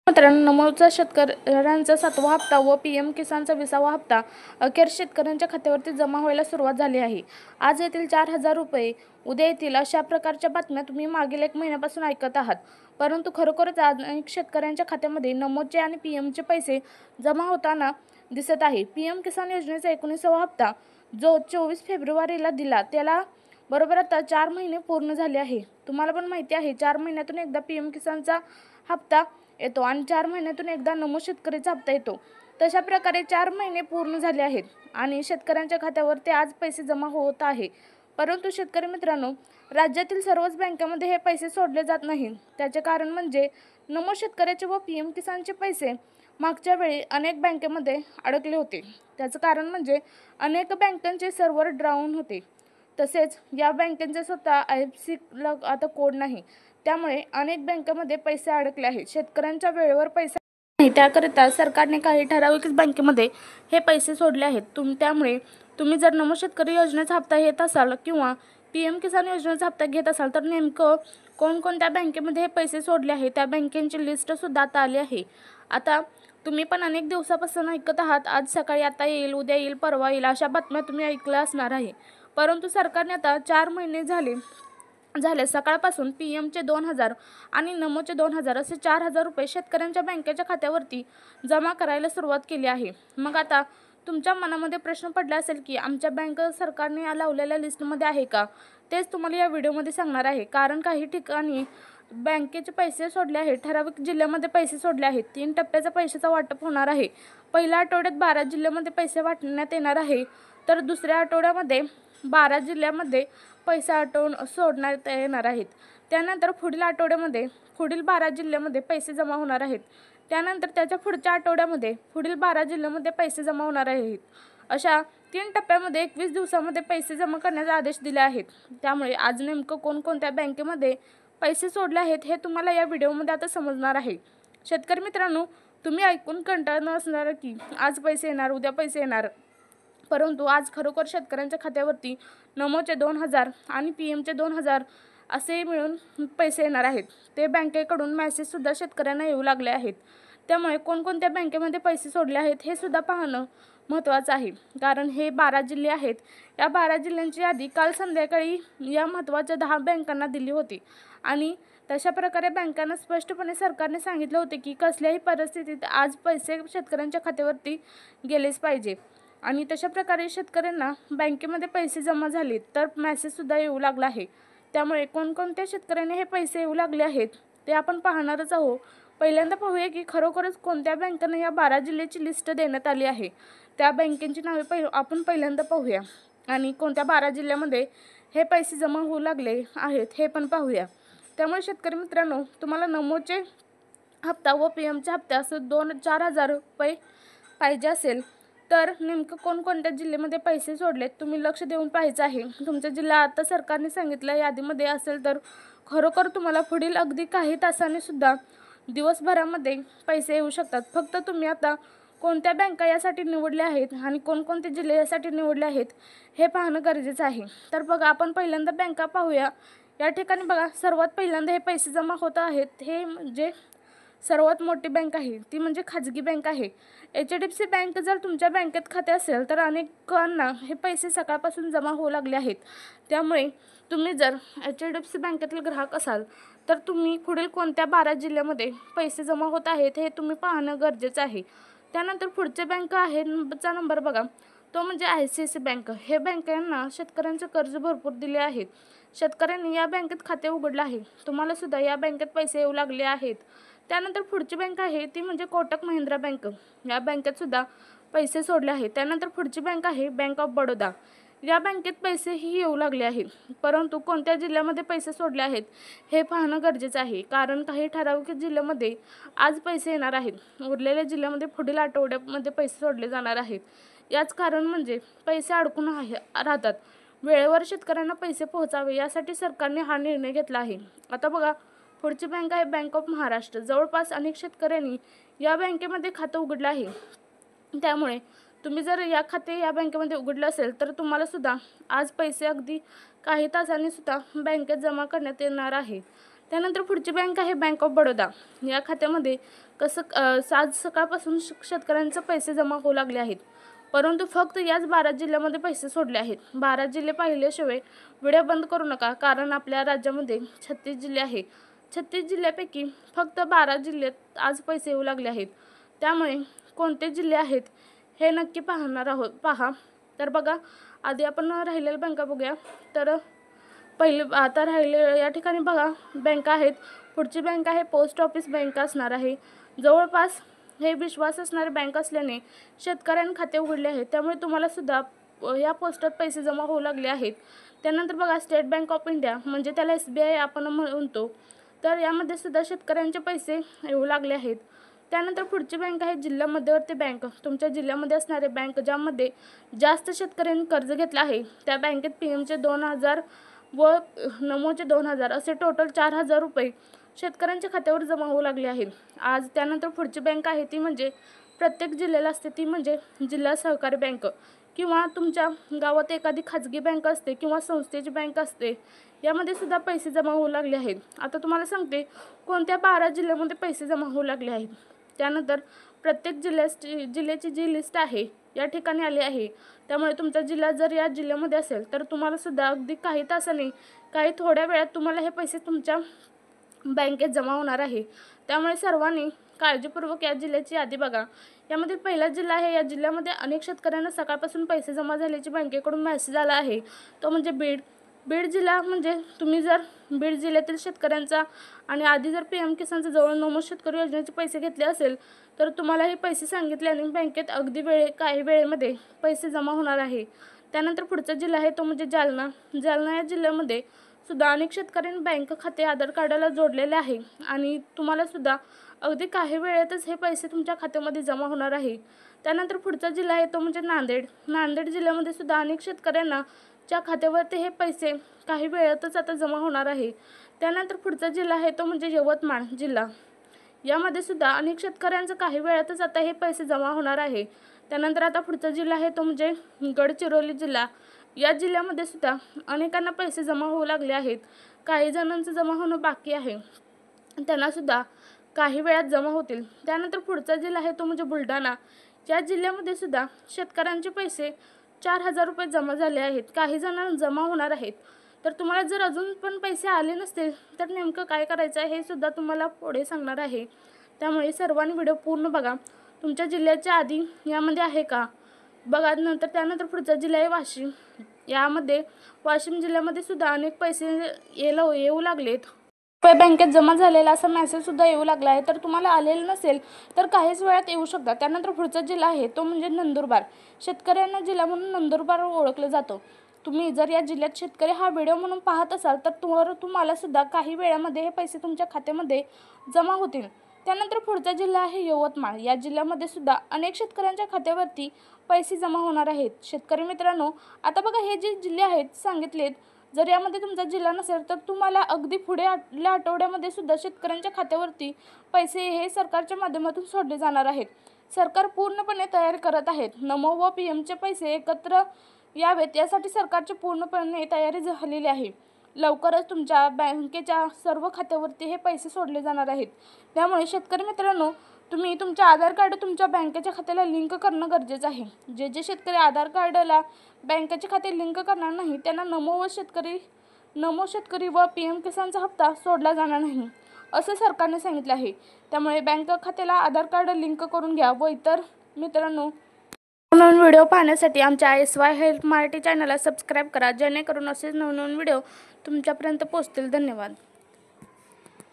मित्रांनो, नमोचा शेतकऱ्यांचा 7वा हप्ता व पीएम किसानचा 20वा हप्ता अखेर शेतकऱ्यांच्या खात्यावरती जमा व्हायला सुरुवात झाली आहे. आज येतील 4,000 रुपये, उद्या येतील अशा प्रकारच्या बातम्या तुम्ही मागील 1 महिन्यापासून ऐकत आहात. परंतु खरोखरच आज अनेक शेतकऱ्यांच्या खात्यामध्ये नमोचे आणि पीएमचे पैसे जमा होताना दिसत आहे. पीएम किसान योजनेचा 19वा हप्ता जो 24 फेब्रुवारीला दिला त्याला बरोबर आता 4 महिने पूर्ण झाले आहे. तुम्हाला पण माहिती आहे 4 महिन्यातून एकदा पीएम किसानचा हप्ता येतो आणि 4 महिन्यातून एकदा नमो शेतकरीचा हप्ता येतो. तशा प्रकारे 4 महिने पूर्ण झाले आहेत आणि शेतकऱ्यांच्या खात्यावरती आज पैसे जमा होत आहे. परंतु शेतकरी मित्रांनो, राज्यातील सर्वच बँकांमध्ये हे पैसे सोडले जात नाहीत. त्याचे कारण म्हणजे नमो शेतकऱ्याचे व पीएम किसानचे पैसे मागच्या वेळी अनेक बँकेमध्ये अडकले होते. त्याचं कारण म्हणजे अनेक बँकांचे सर्व्हर डाऊन होते. तसेच या बँकेचे स्वतः IFSC आता कोड नाही. त्यामुळे अनेक बँकांमध्ये पैसे अडकले आहेत. शेतकऱ्यांच्या वेळेवर पैसा नाही, त्याकरिता सरकारने काही ठराविक बँकेमध्ये हे पैसे सोडले आहेत. त्यामुळे तुम्ही जर नमो शेतकरी योजनेचा हप्ता घेत असाल किंवा पीएम किसान योजनेचा हप्ता घेत असाल तर नेमकं कोणकोणत्या बँकेमध्ये हे पैसे सोडले आहे त्या बँकेची लिस्टसुद्धा आता आली आहे. आता तुम्ही पण अनेक दिवसापासून ऐकत आहात, आज सकाळी आता येईल, उद्या येईल, परवा येईल अशा बातम्या तुम्ही ऐकल्या असणार आहे. परंतु सरकारने आता 4 महिने झाले सकाळपासून पीएमचे 2,000 आणि नमोचे 2,000 असे 4,000 रुपये शेतकऱ्यांच्या बँकेच्या खात्यावरती जमा करायला सुरुवात केली आहे. मग आता तुमच्या मनामध्ये प्रश्न पडला असेल की आमच्या बँक सरकारने लावलेल्या लिस्टमध्ये आहे का? तेच तुम्हाला या व्हिडिओमध्ये सांगणार आहे. कारण काही ठिकाणी बँकेचे पैसे सोडले आहेत, ठराविक जिल्ह्यामध्ये पैसे सोडले आहेत. 3 टप्प्याचा पैशाचा वाटप होणार आहे. पहिल्या आठवड्यात 12 जिल्ह्यामध्ये पैसे वाटण्यात येणार आहे, तर दुसऱ्या आठवड्यामध्ये 12 जिल्ह्यामध्ये पैसे सोडण्यात येणार आहेत. त्यानंतर पुढील आठवड्यामध्ये पुढील 12 जिल्ह्यामध्ये पैसे जमा होणार आहेत. त्यानंतर त्याच्या पुढच्या आठवड्यामध्ये पुढील 12 जिल्ह्यामध्ये पैसे जमा होणार आहेत. अशा 3 टप्प्यामध्ये 21 दिवसामध्ये पैसे जमा करण्याचे आदेश दिले आहेत. त्यामुळे आज नेमकं कोणकोणत्या बँकेमध्ये पैसे सोडले आहेत हे तुम्हाला या व्हिडिओमध्ये आता समजणार आहे. शेतकरी मित्रांनो, तुम्ही ऐकून कंटाळणार असणार की आज पैसे येणार, उद्या पैसे येणार. परंतु आज खरोखर शेतकऱ्यांच्या खात्यावरती नमोचे 2,000 आणि पीएमचे 2,000 असे मिळून पैसे येणार आहेत. ते बँकेकडून मेसेजसुद्धा शेतकऱ्यांना येऊ लागले आहेत. त्यामुळे कोणकोणत्या बँकेमध्ये पैसे सोडले आहेत हे सुद्धा पाहणं महत्त्वाचं आहे. कारण हे 12 जिल्हे आहेत. या 12 जिल्ह्यांची यादी काल संध्याकाळी या महत्त्वाच्या 10 बँकांना दिली होती आणि तशा प्रकारे बँकांना स्पष्टपणे सरकारने सांगितले होते की कसल्याही परिस्थितीत आज पैसे शेतकऱ्यांच्या खात्यावरती गेलेच पाहिजे. आणि तशा प्रकारे शेतकऱ्यांना बँकेमध्ये पैसे जमा झाले तर मेसेजसुद्धा येऊ लागला आहे. त्यामुळे कोणकोणत्या शेतकऱ्यांना हे पैसे येऊ लागले आहेत ते आपण पाहणारच आहोत. पहिल्यांदा पाहूया की खरोखरच कोणत्या बँकांना या 12 जिल्ह्याची लिस्ट देण्यात आली आहे. त्या बँकेची नावे आपण पहिल्यांदा पाहूया आणि कोणत्या 12 जिल्ह्यामध्ये हे पैसे जमा होऊ लागले आहेत हे पण पाहूया. त्यामुळे शेतकरी मित्रांनो, तुम्हाला नमोचे हप्ता व पीएमचे हप्ते असं 4,000 रुपये पाहिजे असेल तर नेमकं कोणकोणत्या जिल्ह्यामध्ये पैसे सोडलेत तुम्ही लक्ष देऊन पाहायचं आहे. तुमचा जिल्हा आता सरकारने सांगितल्या यादीमध्ये असेल तर खरोखर तुम्हाला पुढील अगदी काही तासांनी सुद्धा दिवसभरामध्ये पैसे येऊ शकतात. फक्त तुम्ही आता कोणत्या बँका यासाठी निवडल्या आहेत आणि कोणकोणते जिल्हे यासाठी निवडले आहेत हे पाहणं गरजेचं आहे. तर बघा, आपण पहिल्यांदा बँका पाहूया. या ठिकाणी बघा, सर्वात पहिल्यांदा हे पैसे जमा होत आहेत. हे म्हणजे सर्वात मोठी बँक आहे ती म्हणजे खाजगी बँक आहे HDFC बँक. जर तुमच्या बँकेत खाते असेल तर अनेकांना हे पैसे सकाळपासून जमा होऊ लागले आहेत. त्यामुळे तुम्ही जर HDFC बँकेतील ग्राहक असाल तर तुम्ही पुढील कोणत्या 12 जिल्ह्यामध्ये पैसे जमा होत आहेत हे तुम्ही पाहणं गरजेचं आहे. त्यानंतर पुढचे बँक आहे चा नंबर बघा, तो म्हणजे ICICI बँक. हे बँकांना शेतकऱ्यांचे कर्ज भरपूर दिले आहेत. शेतकऱ्यांनी या बँकेत खाते उघडले आहे. तुम्हाला सुद्धा या बँकेत पैसे येऊ लागले आहेत. त्यानंतर पुढची बँक आहे ती म्हणजे कोटक महिंद्रा बँक. या बँकेत सुद्धा पैसे सोडले आहेत. त्यानंतर पुढची बँक आहे बँक ऑफ बडोदा. या बँकेत पैसेही येऊ लागले आहेत. परंतु कोणत्या जिल्ह्यामध्ये पैसे सोडले आहेत हे पाहणं गरजेचं आहे. कारण काही ठराविक जिल्ह्यामध्ये आज पैसे येणार आहेत, उरलेल्या जिल्ह्यामध्ये पुढील आठवड्यामध्ये पैसे सोडले जाणार आहेत. याच कारण म्हणजे पैसे अडकून राहतात. वेळेवर शेतकऱ्यांना पैसे पोहोचावे यासाठी सरकारने हा निर्णय घेतला आहे. आता बघा, पुढची बँक आहे बँक ऑफ महाराष्ट्र. जवळपास अनेक शेतकऱ्यांनी या बँकेमध्ये खातं उघडलं आहे. त्यामुळे तुम्ही जर या बँकेमध्ये उघडलं असेल तर तुम्हाला सुद्धा आज पैसे अगदी काही तासांनी सुद्धा बँकेत जमा करण्यात येणार आहे. त्यानंतर पुढची बँक आहे बँक ऑफ बडोदा। या खात्यामध्ये आज सकाळपासून शेतकऱ्यांचे पैसे जमा होऊ लागले आहेत, परंतु फक्त याच 12 जिल्ह्यामध्ये पैसे सोडले आहेत। 12 जिल्हे पाहिल्याशिवाय व्हिडिओ बंद करू नका, कारण आपल्या राज्यामध्ये 36 जिल्हे आहेत। 36 जिल्ह्यापैकी फक्त 12 जिल्ह्यात आज पैसे येऊ लागले आहेत। त्यामुळे कोणते जिल्हे आहेत हे नक्की पहा। तर बघा, आधी आपण राहिलेल्या बँका बघूया। तर आता या ठिकाणी बघा बँका आहेत। पुढची बँक आहे पोस्ट ऑफिस बँक असणार आहे। जवळपास हे विश्वास असणारे बँक असल्याने शेतकऱ्यांनी खाते उघडले आहेत, त्यामुळे तुम्हाला सुद्धा या पोस्टात पैसे जमा होऊ लागले आहेत। त्यानंतर बघा स्टेट बँक ऑफ इंडिया, म्हणजे त्याला SBI आपण म्हणतो, तर यामध्ये सुद्धा शेतकऱ्यांचे पैसे येऊ लागले आहेत। त्यानंतर पुढची बँक आहे जिल्हा मध्यवर्ती बँक। तुमच्या जिल्ह्यामध्ये असणारे बँक ज्यामध्ये जास्त शेतकऱ्यांनी कर्ज घेतला आहे त्या बँकेत PMचे 2000 व नमोचे 2000 असे टोटल 4000 रुपये शेतकऱ्यांच्या खात्यावर जमा होऊ लागले आहेत आज। त्यानंतर पुढची बँक आहे ती म्हणजे प्रत्येक जिल्ह्याला असते, ती म्हणजे जिल्हा सहकारी बँक, किंवा तुमच्या गावात एखादी खाजगी बँक असते किंवा संस्थेची बँक असते, यामध्ये सुद्धा पैसे जमा होऊ लागले आहेत। आता तुम्हाला सांगते कोणत्या 12 जिल्ह्यामध्ये पैसे जमा होऊ लागले आहेत। त्यानंतर प्रत्येक जिल्ह्याची जी लिस्ट आहे या ठिकाणी आली आहे, त्यामुळे तुमचा जिल्हा जर या जिल्ह्यामध्ये असेल तर तुम्हाला सुद्धा अगदी काही तासांनी, काही थोड्या वेळात तुम्हाला हे पैसे तुमच्या बँकेत जमा होणार आहे। त्यामुळे सर्वांनी काळजीपूर्वक या जिल्ह्याची यादी बघा। यामध्ये पहिला जिल्हा आहे, या जिल्ह्यामध्ये अनेक शेतकऱ्यांना सकाळपासून पैसे जमा झाल्याची बँकेकडून मेसेज आला आहे, तो म्हणजे बीड जिल्हा। म्हणजे तुम्ही जर बीड जिल्ह्यातील शेतकऱ्यांचा आणि आधी जर PM किसानचा जवळ नमोद शेतकरी योजनेचे पैसे घेतले असेल तर तुम्हाला हे पैसे सांगितल्याने बँकेत अगदी काही वेळेमध्ये पैसे जमा होणार आहे। त्यानंतर पुढचा जिल्हा आहे तो म्हणजे जालना। या जिल्ह्यामध्ये सुद्धा अनेक शेतकऱ्यांनी बँक खाते आधार कार्डाला जोडलेले आहे आणि तुम्हाला सुद्धा अगदी काही वेळेतच हे पैसे तुमच्या खात्यामध्ये जमा होणार आहे। त्यानंतर पुढचा जिल्हा आहे तो म्हणजे नांदेड जिल्ह्यामध्ये सुद्धा अनेक शेतकऱ्यांना च्या खात्यावरती हे पैसे काही वेळातच आता जमा होणार आहे। त्यानंतर पुढचा जिल्हा आहे तो म्हणजे यवतमाळ जिल्हा। यामध्ये सुद्धा अनेक शेतकऱ्यांचं काही वेळातच आता हे पैसे जमा होणार आहे। त्यानंतर आता पुढचा जिल्हा आहे तो म्हणजे गडचिरोली जिल्हा। या जिल्ह्यामध्ये सुद्धा अनेकांना पैसे जमा होऊ लागले आहेत, काही जणांचं जमा होणं बाकी आहे, त्यांना सुद्धा काही वेळात जमा होतील। त्यानंतर पुढचा जिल्हा आहे तो म्हणजे बुलढाणा। या जिल्ह्यामध्ये सुद्धा शेतकऱ्यांचे पैसे 4000 रुपये जमा झाले आहेत, काही जणांना जमा होणार आहेत। तर तुम्हाला जर अजून पण पैसे आले नसतील तर नेमकं काय करायचं आहे हे सुद्धा तुम्हाला पुढे सांगणार आहे, त्यामुळे सर्वांनी व्हिडिओ पूर्ण बघा। तुमच्या जिल्ह्याच्या आधी यामध्ये आहे का बघा। त्यानंतर पुढचा जिल्हा आहे वाशिम। यामध्ये वाशिम जिल्ह्यामध्ये सुद्धा अनेक पैसे येऊ लागलेत, बँकेत जमा झालेला असा मेसेज सुद्धा येऊ लागला आहे। तर तुम्हाला आलेलं नसेल तर काहीच वेळात येऊ शकतात। त्यानंतर पुढचा जिल्हा आहे तो म्हणजे नंदुरबार। शेतकऱ्यांना जिल्हा म्हणून नंदुरबार ओळखलं जातं। तुम्ही जर या जिल्ह्यात शेतकरी हा व्हिडिओ म्हणून पाहत असाल तर तुम्हाला सुद्धा काही वेळामध्ये हे पैसे तुमच्या खात्यामध्ये जमा होतील। त्यानंतर पुढचा जिल्हा आहे यवतमाळ। या जिल्ह्यामध्ये सुद्धा अनेक शेतकऱ्यांच्या खात्यावरती पैसे जमा होणार आहेत। शेतकरी मित्रांनो, आता बघा हे जे जिल्हे आहेत सांगितलेत, जर यामध्ये तुमचा जिल्हा नसेल तर तुम्हाला अगदी पुढे आठवड्यामध्ये सुद्धा शेतकऱ्यांच्या खात्यावरती पैसे हे सरकारच्या माध्यमातून सोडले जाणार आहेत। सरकार पूर्णपणे तयारी करत आहेत। नमो व PMचे पैसे एकत्र यावेत यासाठी सरकारची पूर्णपणे तयारी झालेली आहे। लवकरच तुमच्या बँकेच्या सर्व खात्यावरती हे पैसे सोडले जाणार आहेत। त्यामुळे शेतकरी मित्रांनो, तुम्ही तुमचे आधार कार्ड तुमच्या बँकेच्या खात्याला लिंक करणं गरजेचं आहे। जे शेतकरी आधार कार्डला बँकेचे खाते लिंक करणार नाही त्यांना नमो शेतकरी व PM किसानचा हप्ता सोडला जाणार नाही असं सरकारने सांगितलं आहे। त्यामुळे बँक खात्याला आधार कार्ड लिंक करून घ्या। व इतर मित्रांनो, नवीन व्हिडिओ पाहण्यासाठी आमच्या SY हेल्प मराठी चॅनलला सबस्क्राईब करा, जेणेकरून असेच नवनवीन व्हिडिओ तुमच्यापर्यंत पोहोचतील। धन्यवाद।